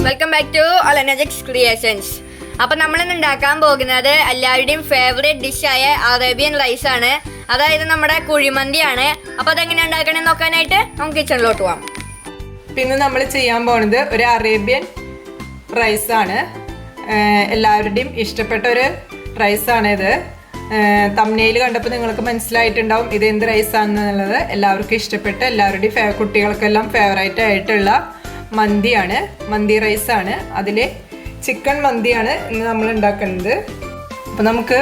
Welcome back to അലനജിക്സ് creations. Appam നമ്മളിന്ന് ഉണ്ടാക്കാൻ പോകുന്നത് എല്ലാവരുടെയും ഫേവറേറ്റ് ഡിഷായ അറേബ്യൻ റൈസ് ആണ്. അതായത് നമ്മുടെ കുഴിമന്തിയാണ്. അപ്പോൾ അതെങ്ങനെ ഉണ്ടാക്കണമെന്ന് നോക്കാനായിട്ട് നമുക്ക് കിച്ചണിലോട്ട് പോകാം. പിന്നെ നമ്മൾ ചെയ്യാൻ പോകുന്നത് ഒരു അറേബ്യൻ റൈസാണ്. എല്ലാവരുടെയും ഇഷ്ടപ്പെട്ട ഒരു റൈസാണ് ഇത്. തംബ്നെയിൽ കണ്ടപ്പോൾ നിങ്ങൾക്ക് മനസ്സിലായിട്ടുണ്ടാവും ഇത് എന്ത് റൈസാണെന്നുള്ളത്. എല്ലാവർക്കും ഇഷ്ടപ്പെട്ട എല്ലാവരുടെയും കുട്ടികൾക്കെല്ലാം ഫേവറേറ്റ് ആയിട്ടുള്ള മന്തിയാണ്, മന്തി റൈസാണ്. അതിൽ ചിക്കൻ മന്തിയാണ് ഇന്ന് നമ്മൾ ഉണ്ടാക്കുന്നത്. അപ്പോൾ നമുക്ക്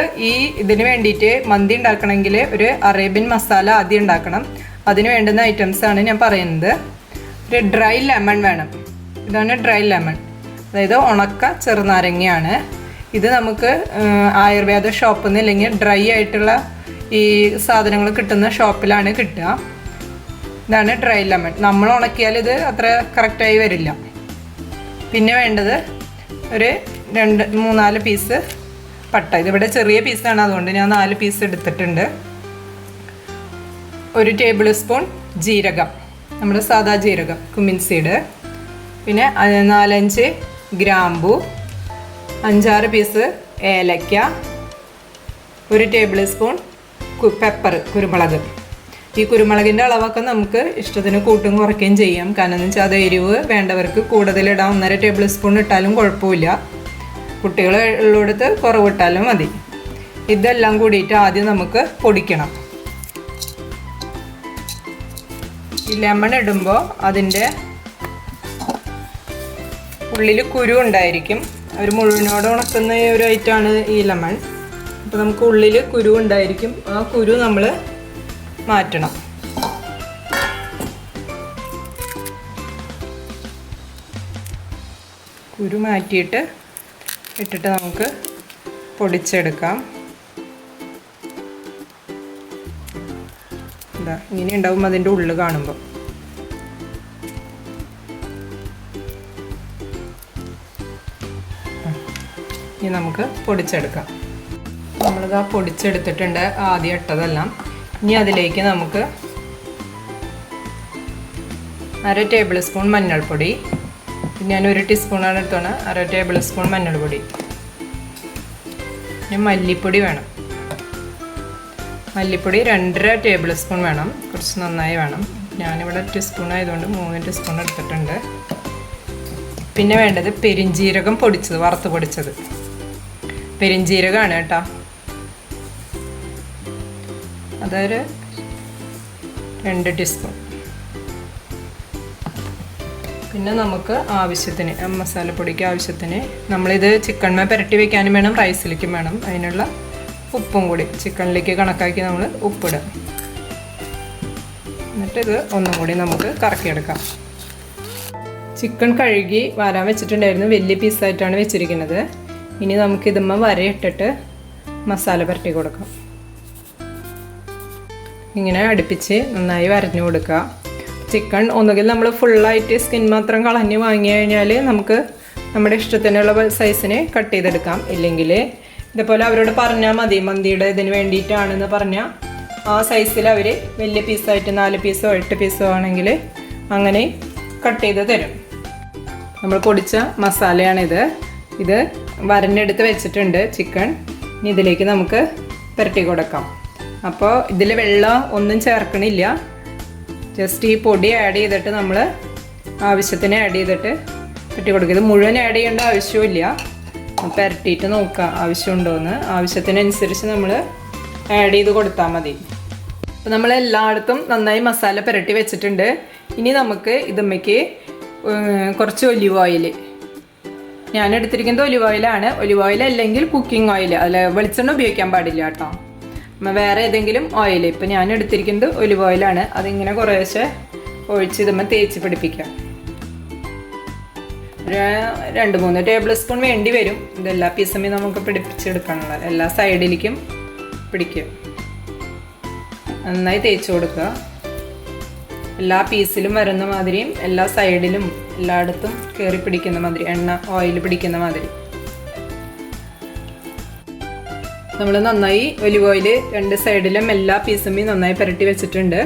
ഇതിന് വേണ്ടിയിട്ട് മന്തി ഉണ്ടാക്കണമെങ്കിൽ ഒരു അറേബ്യൻ മസാല ആദ്യം ഉണ്ടാക്കണം. അതിന് വേണ്ടുന്ന ഐറ്റംസാണ് ഞാൻ പറയുന്നത്. ഒരു ഡ്രൈ ലെമൺ വേണം. ഇതാണ് ഡ്രൈ ലെമൺ, അതായത് ഉണക്ക ചെറുനാരങ്ങയാണ്. ഇത് നമുക്ക് ആയുർവേദ ഷോപ്പിൽ നിന്ന് അല്ലെങ്കിൽ ഡ്രൈ ആയിട്ടുള്ള ഈ സാധനങ്ങൾ കിട്ടുന്ന ഷോപ്പിലാണ് കിട്ടുക. ഇതാണ് ഡ്രൈ ലെമൺ. നമ്മൾ ഉണക്കിയാൽ ഇത് അത്ര കറക്റ്റായി വരില്ല. പിന്നെ വേണ്ടത് ഒരു 3-4 പീസ് പട്ട. ഇതിവിടെ ചെറിയ പീസാണ്, അതുകൊണ്ട് ഞാൻ 4 പീസ് എടുത്തിട്ടുണ്ട്. 1 ടേബിൾ സ്പൂൺ ജീരകം, നമ്മുടെ സാദാ ജീരകം, കുമിൻ സീഡ്. പിന്നെ 4-5 ഗ്രാമ്പു, 5-6 പീസ് ഏലക്ക, 1 ടേബിൾ സ്പൂൺ പെപ്പർ, കുരുമുളക്. ഈ കുരുമുളകിൻ്റെ അളവൊക്കെ നമുക്ക് ഇഷ്ടത്തിന് കൂട്ടും കുറയ്ക്കുകയും ചെയ്യാം. കാരണം എന്ന് വെച്ചാൽ അത് എരിവ് വേണ്ടവർക്ക് കൂടുതലിടാം. 1.5 ടേബിൾ സ്പൂൺ ഇട്ടാലും കുഴപ്പമില്ല. കുട്ടികൾ ഉള്ളിടത്ത് കുറവിട്ടാലും മതി. ഇതെല്ലാം കൂടിയിട്ട് ആദ്യം നമുക്ക് പൊടിക്കണം. ഈ ലെമൺ ഇടുമ്പോൾ അതിൻ്റെ ഉള്ളിൽ കുരു ഉണ്ടായിരിക്കും. ഒരു മുഴുവനോട് ഉണക്കുന്ന ഒരു ഐറ്റമാണ് ഈ ലെമൺ. അപ്പോൾ നമുക്ക് ഉള്ളിൽ കുരു ഉണ്ടായിരിക്കും. ആ കുരു നമ്മൾ മാറ്റണം. കുരു മാറ്റിയിട്ട് ഇട്ടിട്ട് നമുക്ക് പൊടിച്ചെടുക്കാം. ഇതാ ഇങ്ങനെ ഉണ്ടാവും അതിൻ്റെ ഉള്ളിൽ കാണുമ്പോൾ. ഇനി നമുക്ക് പൊടിച്ചെടുക്കാം. നമ്മളിതാ പൊടിച്ചെടുത്തിട്ടുണ്ട് ആദ്യം ഇട്ടതെല്ലാം. ഇനി അതിലേക്ക് നമുക്ക് 1/2 ടേബിൾ സ്പൂൺ മഞ്ഞൾപ്പൊടി. ഞാൻ 1 ടീസ്പൂണാണ് എടുത്തോണ്ട് 1/2 ടേബിൾ സ്പൂൺ മഞ്ഞൾപ്പൊടി. പിന്നെ മല്ലിപ്പൊടി വേണം. മല്ലിപ്പൊടി 2.5 ടേബിൾ സ്പൂൺ വേണം. കുറച്ച് നന്നായി വേണം. ഞാനിവിടെ ടീസ്പൂൺ ആയതുകൊണ്ട് 3 ടീസ്പൂൺ എടുത്തിട്ടുണ്ട്. പിന്നെ വേണ്ടത് പെരിഞ്ജീരകം പൊടിച്ചത്, വറുത്ത് പൊടിച്ചത് പെരിഞ്ജീരകമാണ് കേട്ടോ. അതൊരു 2 ടീസ്പൂൺ. പിന്നെ നമുക്ക് ആവശ്യത്തിന് മസാലപ്പൊടിക്ക് ആവശ്യത്തിന് നമ്മളിത് ചിക്കൻമേ പുരട്ടി വയ്ക്കാനും വേണം, റൈസിലേക്കും വേണം. അതിനുള്ള ഉപ്പും കൂടി ചിക്കനിലേക്ക് കണക്കാക്കി നമ്മൾ ഉപ്പിടുക. എന്നിട്ട് ഇത് ഒന്നും കൂടി നമുക്ക് കറക്കിയെടുക്കാം. ചിക്കൻ കഴുകി വരാൻ വെച്ചിട്ടുണ്ടായിരുന്നു. വലിയ പീസായിട്ടാണ് വെച്ചിരിക്കുന്നത്. ഇനി നമുക്ക് ഇതുമ്മ വരയിട്ടിട്ട് മസാല പുരട്ടി കൊടുക്കാം. ഇങ്ങനെ അടുപ്പിച്ച് നന്നായി വരഞ്ഞു കൊടുക്കുക. ചിക്കൻ ഒന്നുകിൽ നമ്മൾ ഫുള്ളായിട്ട് സ്കിൻ മാത്രം കളഞ്ഞ് വാങ്ങി കഴിഞ്ഞാൽ നമുക്ക് നമ്മുടെ ഇഷ്ടത്തിനുള്ള സൈസിന് കട്ട് ചെയ്തെടുക്കാം. ഇല്ലെങ്കിൽ ഇതുപോലെ അവരോട് പറഞ്ഞാൽ മതി, മന്തിയുടെ ഇതിന് വേണ്ടിയിട്ടാണെന്ന് പറഞ്ഞാൽ ആ സൈസിൽ അവർ വലിയ പീസായിട്ട് 4 പീസോ 8 പീസോ ആണെങ്കിൽ അങ്ങനെ കട്ട് ചെയ്ത് തരും. നമ്മൾ പൊടിച്ച മസാലയാണിത്. ഇത് വരഞ്ഞെടുത്ത് വെച്ചിട്ടുണ്ട് ചിക്കൻ. ഇനി ഇതിലേക്ക് നമുക്ക് പുരട്ടി കൊടുക്കാം. അപ്പോൾ ഇതിൽ വെള്ളം ഒന്നും ചേർക്കണില്ല. ജസ്റ്റ് ഈ പൊടി ആഡ് ചെയ്തിട്ട് നമ്മൾ ആവശ്യത്തിന് ആഡ് ചെയ്തിട്ട് പുരട്ടി കൊടുക്കുക. ഇത് മുഴുവൻ ആഡ് ചെയ്യേണ്ട ആവശ്യമില്ല. പുരട്ടിയിട്ട് നോക്കുക ആവശ്യമുണ്ടോയെന്ന്. ആവശ്യത്തിനനുസരിച്ച് നമ്മൾ ആഡ് ചെയ്ത് കൊടുത്താൽ മതി. അപ്പോൾ നമ്മൾ എല്ലായിടത്തും നന്നായി മസാല പുരട്ടി വെച്ചിട്ടുണ്ട്. ഇനി നമുക്ക് ഇതുമ്മയ്ക്ക് കുറച്ച് ഒലിവ് ഓയിൽ. ഞാൻ എടുത്തിരിക്കുന്നത് ഒലിവ് ഓയിലാണ്. ഒലിവ് ഓയിൽ അല്ലെങ്കിൽ കുക്കിംഗ് ഓയിൽ, അല്ല വെളിച്ചെണ്ണ ഉപയോഗിക്കാൻ പാടില്ല കേട്ടോ. വേറെ ഏതെങ്കിലും ഓയിൽ. ഇപ്പം ഞാൻ എടുത്തിരിക്കുന്നത് ഒലിവ് ഓയിലാണ്. അതിങ്ങനെ കുറേശ്ശെ ഒഴിച്ച് ഇതുമ്പോൾ തേച്ച് പിടിപ്പിക്കാം. ഒരു 2-3 ടേബിൾ സ്പൂൺ വേണ്ടി വരും. ഇതെല്ലാ പീസും നമുക്ക് പിടിപ്പിച്ചെടുക്കാനുള്ള എല്ലാ സൈഡിലേക്കും പിടിക്കും. നന്നായി തേച്ച് കൊടുക്കുക. എല്ലാ പീസിലും വരുന്ന മാതിരിയും എല്ലാ സൈഡിലും എല്ലായിടത്തും കയറി പിടിക്കുന്ന മാതിരി, എണ്ണ ഓയിൽ പിടിക്കുന്ന മാതിരി നമ്മൾ നന്നായി ഒലിവ് ഓയിൽ 2 സൈഡിലും എല്ലാ പീസും നന്നായി പുരട്ടി വെച്ചിട്ടുണ്ട്.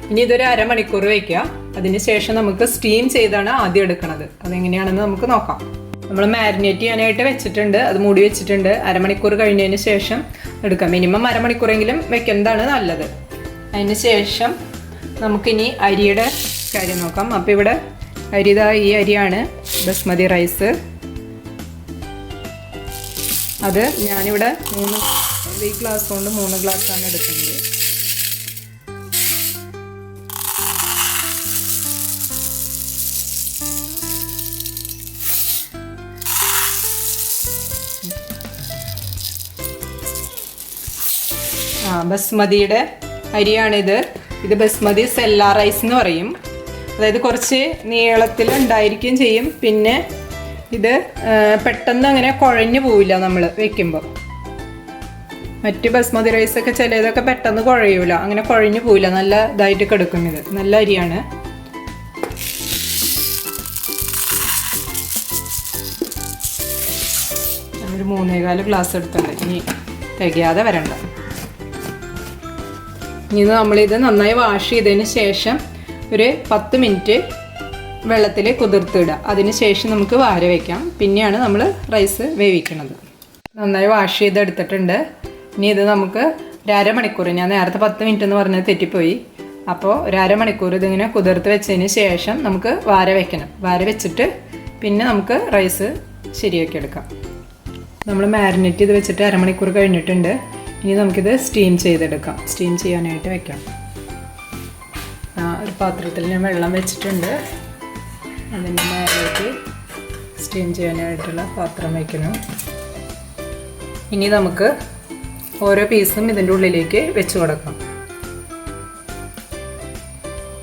ഇനി ഇതൊരു 1/2 മണിക്കൂർ വയ്ക്കുക. അതിന് ശേഷം നമുക്ക് സ്റ്റീം ചെയ്താണ് ആദ്യം എടുക്കുന്നത്. അതെങ്ങനെയാണെന്ന് നമുക്ക് നോക്കാം. നമ്മൾ മാരിനേറ്റ് ചെയ്യാനായിട്ട് വെച്ചിട്ടുണ്ട്, അത് മൂടി വെച്ചിട്ടുണ്ട്. അരമണിക്കൂർ കഴിഞ്ഞതിന് ശേഷം എടുക്കാം. മിനിമം അരമണിക്കൂറെങ്കിലും വെക്കുന്നതാണ് നല്ലത്. അതിന് ശേഷം നമുക്കിനി അരിയുടെ കാര്യം നോക്കാം. അപ്പോൾ ഇവിടെ ഈ അരിയാണ് ബസ്മതി റൈസ്. അത് ഞാനിവിടെ ഈ ഗ്ലാസ് കൊണ്ട് 3 ഗ്ലാസ്സാണ് എടുക്കുന്നത്. ബസ്മതിയുടെ അരിയാണിത്. ഇത് ബസ്മതി സെല്ല റൈസ് എന്ന് പറയും. അതായത് കുറച്ച് നീളത്തിൽ ഉണ്ടായിരിക്കുകയും ചെയ്യും. പിന്നെ ഇത് പെട്ടെന്ന് അങ്ങനെ കുഴഞ്ഞു പോവില്ല നമ്മൾ വെക്കുമ്പോൾ. മറ്റ് ബസ്മതി റൈസൊക്കെ ചിലതൊക്കെ പെട്ടെന്ന് കുഴയൂല, അങ്ങനെ കുഴഞ്ഞു പോവില്ല, നല്ല ഇതായിട്ട് കിടക്കും. ഇത് നല്ല അരിയാണ്. ഒരു 3.25 ഗ്ലാസ് എടുത്തുണ്ട്. ഇനി തികയാതെ വരണ്ട. ഇനി നമ്മളിത് നന്നായി വാഷ് ചെയ്തതിന് ശേഷം ഒരു 10 മിനിറ്റ് വെള്ളത്തിൽ കുതിർത്തിടുക. അതിന് ശേഷം നമുക്ക് വാര വയ്ക്കാം. പിന്നെയാണ് നമ്മൾ റൈസ് വേവിക്കുന്നത്. നന്നായി വാഷ് ചെയ്തെടുത്തിട്ടുണ്ട്. ഇനി ഇത് നമുക്ക് ഒരു അരമണിക്കൂർ, ഞാൻ നേരത്തെ 10 മിനിറ്റ് എന്ന് പറഞ്ഞത് തെറ്റിപ്പോയി. അപ്പോൾ ഒരു അരമണിക്കൂർ ഇതിങ്ങനെ കുതിർത്ത് വെച്ചതിന് ശേഷം നമുക്ക് വാര വയ്ക്കണം. വാര വെച്ചിട്ട് പിന്നെ നമുക്ക് റൈസ് ശരിയാക്കി എടുക്കാം. നമ്മൾ മാരിനേറ്റ് ചെയ്ത് വെച്ചിട്ട് അരമണിക്കൂർ കഴിഞ്ഞിട്ടുണ്ട്. ഇനി നമുക്കിത് സ്റ്റീം ചെയ്തെടുക്കാം. സ്റ്റീം ചെയ്യാനായിട്ട് വെക്കാം. ഒരു പാത്രത്തിൽ ഞാൻ വെള്ളം വെച്ചിട്ടുണ്ട്. അതിൻ്റെ മേലേക്ക് സ്റ്റീം ചെയ്യാനായിട്ടുള്ള പാത്രം വയ്ക്കണം. ഇനി നമുക്ക് ഓരോ പീസും ഇതിൻ്റെ ഉള്ളിലേക്ക് വെച്ച് കൊടുക്കാം.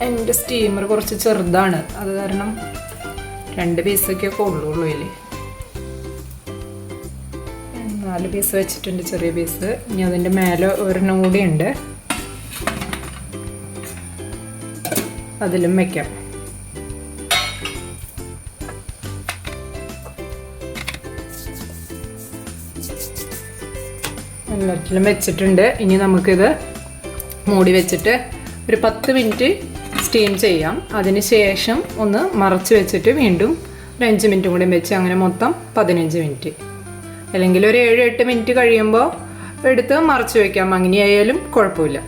എൻ്റെ സ്റ്റീമർ കുറച്ച് ചെറുതാണ്, അത് കാരണം 2 പീസൊക്കെ കൊള്ളുള്ളൂ. ഇല്ലേ 4 പീസ് വെച്ചിട്ടുണ്ട്, ചെറിയ പീസ്. ഇനി അതിൻ്റെ മേലെ ഒരെണ്ണം കൂടി ഉണ്ട്, അതിലും വയ്ക്കാം. എല്ലാറ്റിലും വെച്ചിട്ടുണ്ട്. ഇനി നമുക്കിത് മൂടി വെച്ചിട്ട് ഒരു 10 മിനിറ്റ് സ്റ്റീം ചെയ്യാം. അതിന് ശേഷം ഒന്ന് മറച്ച് വെച്ചിട്ട് വീണ്ടും ഒരു 5 മിനിറ്റും കൂടി വെച്ച്, അങ്ങനെ മൊത്തം 15 മിനിറ്റ്. അല്ലെങ്കിൽ ഒരു 7-8 മിനിറ്റ് കഴിയുമ്പോൾ എടുത്ത് മറച്ച് വയ്ക്കാം. അങ്ങനെയായാലും കുഴപ്പമില്ല.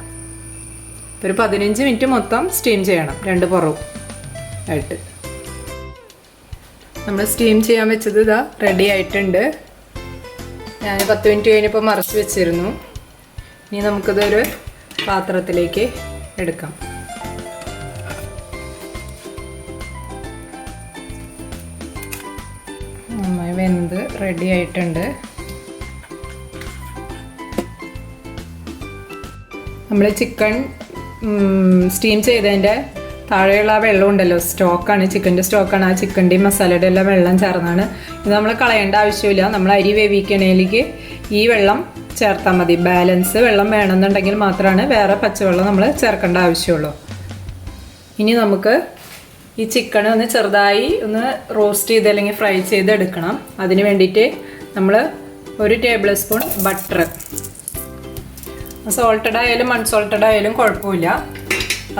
ഒരു 15 മിനിറ്റ് മൊത്തം സ്റ്റീം ചെയ്യണം, 2 പുറവും ആയിട്ട്. നമ്മൾ സ്റ്റീം ചെയ്യാൻ വെച്ചത് ഇതാ റെഡി ആയിട്ടുണ്ട്. ഞാൻ 10 മിനിറ്റ് കഴിഞ്ഞപ്പോൾ മറച്ച് വെച്ചിരുന്നു. ഇനി നമുക്കിതൊരു പാത്രത്തിലേക്ക് എടുക്കാം. നന്നായി വെന്ത് റെഡി ആയിട്ടുണ്ട്. നമ്മൾ ചിക്കൻ സ്റ്റീം ചെയ്തതിൻ്റെ താഴെയുള്ള ആ വെള്ളം ഉണ്ടല്ലോ, സ്റ്റോക്കാണ്, ചിക്കൻ്റെ സ്റ്റോക്കാണ്. ആ ചിക്കൻ്റെയും മസാലയുടെ എല്ലാം വെള്ളം ചേർന്നാണ്. ഇത് നമ്മൾ കളയേണ്ട ആവശ്യമില്ല. നമ്മൾ അരി വേവിക്കണേലേക്ക് ഈ വെള്ളം ചേർത്താൽ മതി. ബാലൻസ് വെള്ളം വേണമെന്നുണ്ടെങ്കിൽ മാത്രമാണ് വേറെ പച്ചവെള്ളം നമ്മൾ ചേർക്കേണ്ട ആവശ്യമുള്ളൂ. ഇനി നമുക്ക് ഈ ചിക്കൻ ഒന്ന് ചെറുതായി ഒന്ന് റോസ്റ്റ് ചെയ്ത് അല്ലെങ്കിൽ ഫ്രൈ ചെയ്ത് എടുക്കണം. അതിന് വേണ്ടിയിട്ട് നമ്മൾ 1 ടേബിൾ സ്പൂൺ ബട്ടർ, സോൾട്ടഡ് ആയാലും അൺസോൾട്ടഡ് ആയാലും കുഴപ്പമില്ല.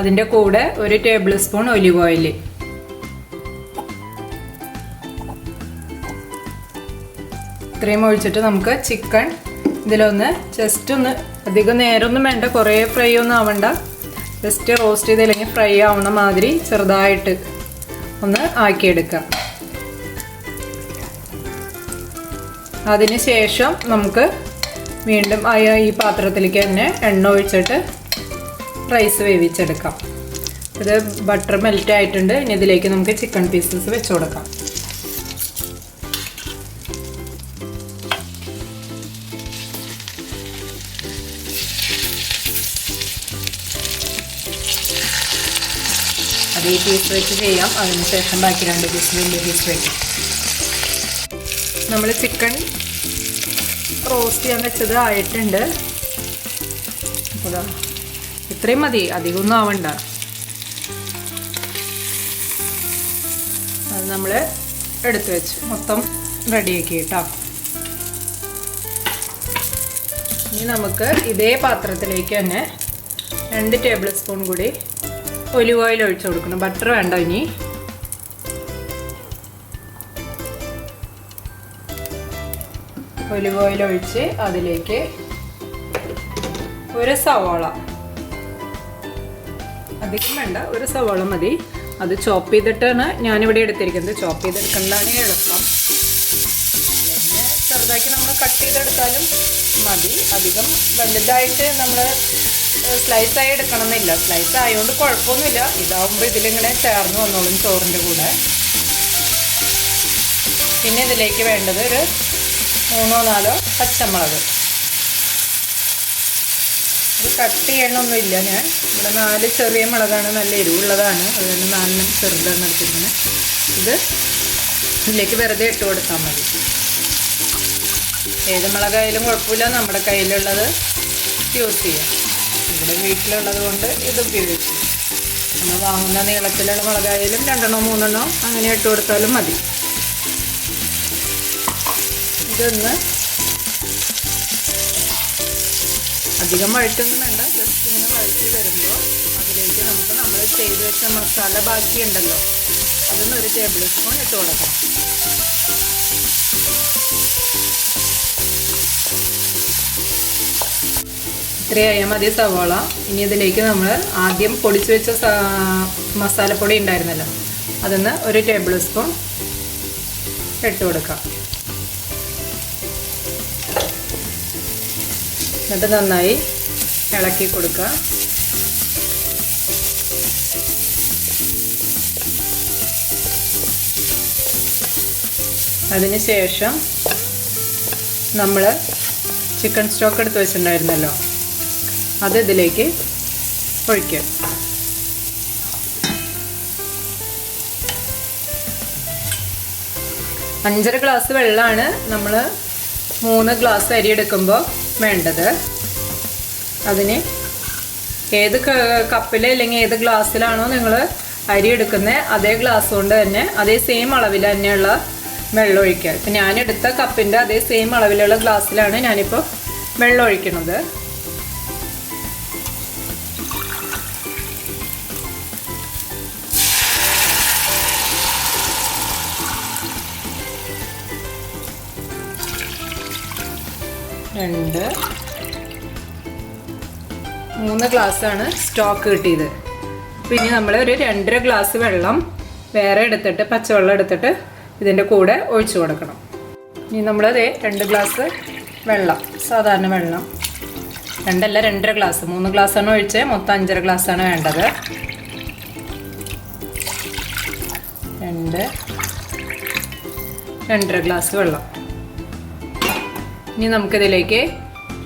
അതിൻ്റെ കൂടെ 1 ടേബിൾ സ്പൂൺ ഒലിവ് ഓയിൽ. ഇത്രയും ഒഴിച്ചിട്ട് നമുക്ക് ചിക്കൻ ഇതിലൊന്ന് ജസ്റ്റ് ഒന്ന്, അധികം നേരമൊന്നും വേണ്ട, കുറേ ഫ്രൈ ഒന്നും ആവണ്ട, ജസ്റ്റ് റോസ്റ്റ് ചെയ്ത് അല്ലെങ്കിൽ ഫ്രൈ ആവണ മാതിരി ചെറുതായിട്ട് ഒന്ന് ആക്കിയെടുക്കാം. അതിന് ശേഷം നമുക്ക് വീണ്ടും ഈ പാത്രത്തിലേക്ക് തന്നെ എണ്ണ ഒഴിച്ചിട്ട് റൈസ് വേവിച്ചെടുക്കാം. ഇത് ബട്ടർ മെൽറ്റ് ആയിട്ടുണ്ട്. ഇനി ഇതിലേക്ക് നമുക്ക് ചിക്കൻ പീസസ് വെച്ച് കൊടുക്കാം. അത് ഈ പീസ് വെച്ച് ചെയ്യാം. അതിനുശേഷം ബാക്കി 2 പീസ് വലിയ പീസ് വയ്ക്കാം. നമ്മൾ ചിക്കൻ റോസ്റ്റ് ചെയ്യാൻ വെച്ചത് ആയിട്ടുണ്ട്. ഇത്രയും മതി, അധികമൊന്നും ആവണ്ട. അത് നമ്മൾ എടുത്തു വെച്ച് മൊത്തം റെഡിയാക്കി കേട്ടോ. ഇനി നമുക്ക് ഇതേ പാത്രത്തിലേക്ക് തന്നെ 2 ടേബിൾ സ്പൂൺ കൂടി ഒലിവ് ഓയിൽ ഒഴിച്ചു കൊടുക്കണം. ബട്ടർ വേണ്ട. ഇനി ഒലിവ് ഓയിൽ ഒഴിച്ച് അതിലേക്ക് ഒരു സവാള, അധികം വേണ്ട, ഒരു സവാള മതി. അത് ചോപ്പ് ചെയ്തിട്ടാണ് ഞാനിവിടെ എടുത്തിരിക്കുന്നത്. ചോപ്പ് ചെയ്തെടുക്കുന്നതാണ് എളുപ്പം. പിന്നെ ചെറുതാക്കി നമ്മൾ കട്ട് ചെയ്തെടുത്താലും മതി. അധികം വലുതായിട്ട് നമ്മൾ സ്ലൈസായി എടുക്കണമെന്നില്ല. സ്ലൈസ് ആയതുകൊണ്ട് കുഴപ്പമൊന്നുമില്ല. ഇതാവുമ്പോൾ ഇതിലിങ്ങനെ ചേർന്ന് വന്നോളും ചോറിൻ്റെ കൂടെ. പിന്നെ ഇതിലേക്ക് വേണ്ടത് ഒരു 3-4 പച്ചമുളക്. ഇത് കട്ട് ചെയ്യണമൊന്നുമില്ല. ഞാൻ ഇവിടെ 4 ചെറിയ മുളകാണ്, നല്ല എരിവുള്ളതാണ്. അതുകൊണ്ട് 4 ചെറുതാണ് എടുത്തിരിക്കുന്നത്. ഇത് ഇതിലേക്ക് വെറുതെ ഇട്ട് കൊടുത്താൽ മതി. ഏത് മുളകായാലും കുഴപ്പമില്ല, നമ്മുടെ കയ്യിലുള്ളത് യൂസ് ചെയ്യാം. ഇവിടെ വീട്ടിലുള്ളത് കൊണ്ട് ഇത് ഉപയോഗിച്ചു. നമ്മൾ വാങ്ങുന്ന നീളത്തിലുള്ള മുളകായാലും 2-3 അങ്ങനെ ഇട്ട് കൊടുത്താലും മതി. ഇതൊന്ന് അധികം വഴറ്റൊന്നും വേണ്ട. ജസ്റ്റ് ഇങ്ങനെ വഴറ്റി വരുമ്പോൾ അതിലേക്ക് നമ്മൾ ചെയ്ത് വെച്ച മസാല ബാക്കിയുണ്ടല്ലോ, അതൊന്ന് 1 ടേബിൾ സ്പൂൺ ഇട്ട് കൊടുക്കണം. ഇത്രയായാൽ മതി സവാള. ഇനി ഇതിലേക്ക് നമ്മൾ ആദ്യം പൊടിച്ച് വെച്ച മസാലപ്പൊടി ഉണ്ടായിരുന്നല്ലോ, അതൊന്ന് 1 ടേബിൾ സ്പൂൺ ഇട്ട് കൊടുക്കാം. എന്നിട്ട് നന്നായി ഇളക്കി കൊടുക്കുക. അതിന് ശേഷം നമ്മൾ ചിക്കൻ സ്റ്റോക്ക് എടുത്ത് വെച്ചിട്ടുണ്ടായിരുന്നല്ലോ, അത് ഇതിലേക്ക് ഒഴിക്കുക. 5.5 ഗ്ലാസ് വെള്ളമാണ് നമ്മൾ 3 ഗ്ലാസ് അരി എടുക്കുമ്പോൾ വേണ്ടത്. അതിന് ഏത് കപ്പിൽ അല്ലെങ്കിൽ ഏത് ഗ്ലാസ്സിലാണോ നിങ്ങൾ അരി എടുക്കുന്നത് അതേ ഗ്ലാസ് കൊണ്ട് തന്നെ അതേ സെയിം അളവിൽ തന്നെയുള്ള വെള്ളം ഒഴിക്കുക. ഇപ്പം ഞാനെടുത്ത കപ്പിൻ്റെ അതേ സെയിം അളവിലുള്ള ഗ്ലാസ്സിലാണ് ഞാനിപ്പോൾ വെള്ളം ഒഴിക്കുന്നത്. രണ്ട് 3 ഗ്ലാസ്സാണ് സ്റ്റോക്ക് കിട്ടിയത്. പിന്നെ നമ്മൾ ഒരു 2.5 ഗ്ലാസ് വെള്ളം വേറെ എടുത്തിട്ട്, പച്ചവെള്ളം എടുത്തിട്ട് ഇതിൻ്റെ കൂടെ ഒഴിച്ചു കൊടുക്കണം. ഇനി നമ്മളത് 2 ഗ്ലാസ് വെള്ളം, സാധാരണ വെള്ളം, 2.5 ഗ്ലാസ്, 3 ഗ്ലാസ്സാണ് ഒഴിച്ചത്, മൊത്തം 5.5 ഗ്ലാസ്സാണ് വേണ്ടത്. 2.5 ഗ്ലാസ് വെള്ളം. ഇനി നമുക്കിതിലേക്ക്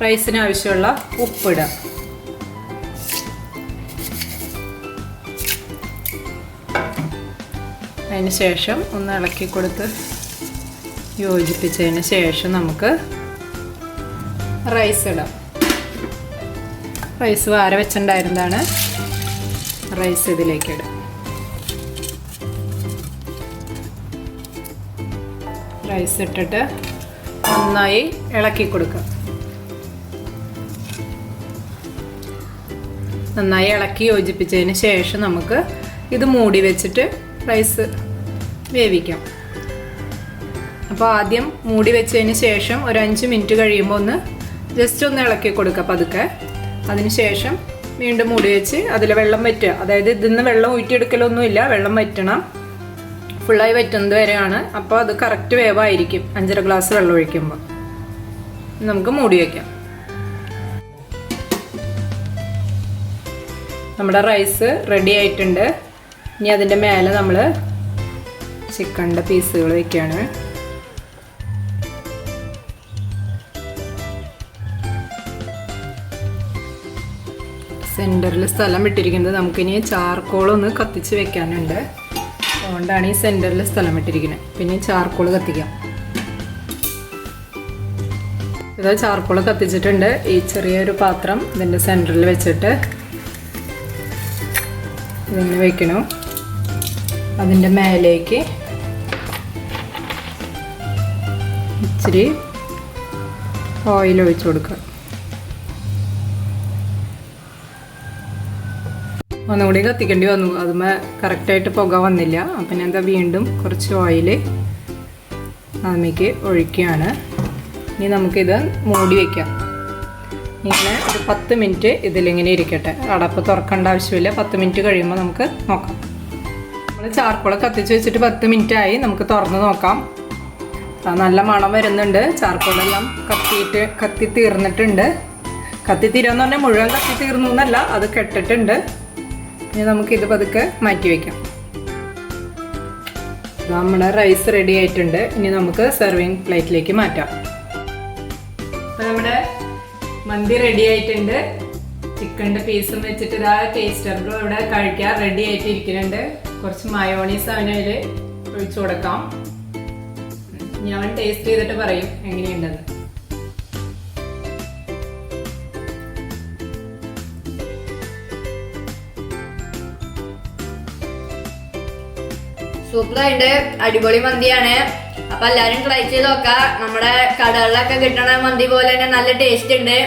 റൈസിന് ആവശ്യമുള്ള ഉപ്പിടാം. അതിന് ശേഷം ഒന്ന് ഇളക്കി കൊടുത്ത് യോജിപ്പിച്ചതിന് ശേഷം നമുക്ക് റൈസ് ഇടാം. റൈസ് വാര വെച്ചിട്ടുണ്ടായിരുന്നതാണ്. റൈസ് ഇതിലേക്ക് ഇടാം. റൈസ് ഇട്ടിട്ട് നന്നായി ഇളക്കി കൊടുക്കുക. നന്നായി ഇളക്കി യോജിപ്പിച്ചതിന് ശേഷം നമുക്ക് ഇത് മൂടി വെച്ചിട്ട് റൈസ് വേവിക്കാം. അപ്പോൾ ആദ്യം മൂടി വെച്ചതിന് ശേഷം ഒരു 5 മിനിറ്റ് കഴിയുമ്പോൾ ജസ്റ്റ് ഒന്ന് ഇളക്കി കൊടുക്കുക പതുക്കെ. അതിന് ശേഷം വീണ്ടും മൂടി വെച്ച് അതിൽ വെള്ളം വറ്റുക. അതായത് ഇതിന്ന് വെള്ളം ഊറ്റിയെടുക്കലൊന്നുമില്ല, വെള്ളം വറ്റണം. ഫുള്ളായി വറ്റുന്നത് വരെയാണ്. അപ്പോൾ അത് കറക്റ്റ് വേവായിരിക്കും 5.5 ഗ്ലാസ് വെള്ളം ഒഴിക്കുമ്പോൾ. നമുക്ക് മൂടി വയ്ക്കാം. നമ്മുടെ റൈസ് റെഡി ആയിട്ടുണ്ട്. ഇനി അതിൻ്റെ മേലെ നമ്മൾ ചിക്കൻ്റെ പീസുകൾ വയ്ക്കുകയാണ്. സെൻറ്ററിൽ സ്ഥലം വിട്ടിരിക്കുന്നത്. നമുക്കിനി ചാർക്കോളൊന്ന് കത്തിച്ച് വെക്കാനുണ്ട്. അതുകൊണ്ടാണ് ഈ സെൻറ്ററിൽ സ്ഥലം വിട്ടിരിക്കുന്നത്. പിന്നെ ചാർക്കോൾ കത്തിക്കാം. ഇത് ചാർക്കോൾ കത്തിച്ചിട്ടുണ്ട്. ഈ ചെറിയൊരു പാത്രം ഇതിൻ്റെ സെൻറ്ററിൽ വെച്ചിട്ട് ഇതിങ്ങനെ വയ്ക്കണം. അതിൻ്റെ മേലേക്ക് ഇച്ചിരി ഓയിൽ ഒഴിച്ചു കൊടുക്കുക. ഒന്നുകൂടി കത്തിക്കേണ്ടി വന്നു. അതുമേ കറക്റ്റായിട്ട് പുക വന്നില്ല. അപ്പം ഞാൻ എന്താ വീണ്ടും കുറച്ച് ഓയിൽ അതിലേക്ക് ഒഴിക്കുകയാണ്. ഇനി നമുക്കിത് മൂടി വയ്ക്കാം. ഇങ്ങനെ ഒരു 10 മിനിറ്റ് ഇതിലിങ്ങനെ ഇരിക്കട്ടെ. അടപ്പ് തുറക്കേണ്ട ആവശ്യമില്ല. 10 മിനിറ്റ് കഴിയുമ്പോൾ നമുക്ക് നോക്കാം. നമ്മൾ ചാർക്കോൾ കത്തിച്ച് വെച്ചിട്ട് 10 മിനിറ്റ് ആയി. നമുക്ക് തുറന്ന് നോക്കാം. നല്ല മണം വരുന്നുണ്ട്. ചാർക്കോളെല്ലാം കത്തി തീർന്നിട്ടുണ്ട്. കത്തി തീരാന്ന് പറഞ്ഞാൽ മുഴുവൻ കത്തി തീർന്നു എന്നല്ല, അത് കെട്ടിട്ടുണ്ട്. ഇനി നമുക്കിത് പതുക്കെ മാറ്റി വയ്ക്കാം. നമ്മുടെ റൈസ് റെഡി ആയിട്ടുണ്ട്. ഇനി നമുക്ക് സെർവിങ് പ്ലേറ്റിലേക്ക് മാറ്റാം. അപ്പം നമ്മുടെ മന്തി റെഡി ആയിട്ടുണ്ട്. ചിക്കൻ്റെ പീസും വെച്ചിട്ട് ഇതാ ടേസ്റ്ററിലും ഇവിടെ കഴിക്കാൻ റെഡി ആയിട്ട് ഇരിക്കുന്നുണ്ട്. കുറച്ച് മയോണീസ് അവനതിൽ ഒഴിച്ചു കൊടുക്കാം. ഞാൻ ടേസ്റ്റ് ചെയ്തിട്ട് പറയും എങ്ങനെയുണ്ടെന്ന്. സൂപ്പറായിട്ട് അടിപൊളി മന്തിയാണ്. അപ്പൊ എല്ലാരും ട്രൈ ചെയ്ത് നോക്കാം. നമ്മുടെ കടകളിലൊക്കെ കിട്ടണ മന്തി പോലെ തന്നെ നല്ല ടേസ്റ്റ് ഉണ്ട്.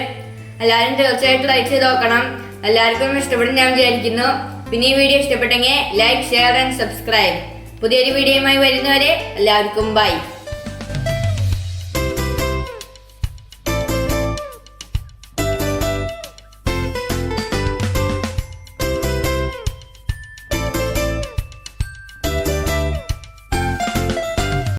എല്ലാരും തീർച്ചയായിട്ടും ട്രൈ ചെയ്ത് നോക്കണം. എല്ലാവർക്കും ഇഷ്ടപ്പെടും ഞാൻ വിചാരിക്കുന്നു. പിന്നെ ഈ വീഡിയോ ഇഷ്ടപ്പെട്ടെങ്കിൽ ലൈക്ക്, ഷെയർ ആൻഡ് സബ്സ്ക്രൈബ്. പുതിയൊരു വീഡിയോയുമായി വരുന്നവരെ എല്ലാവർക്കും ബൈ.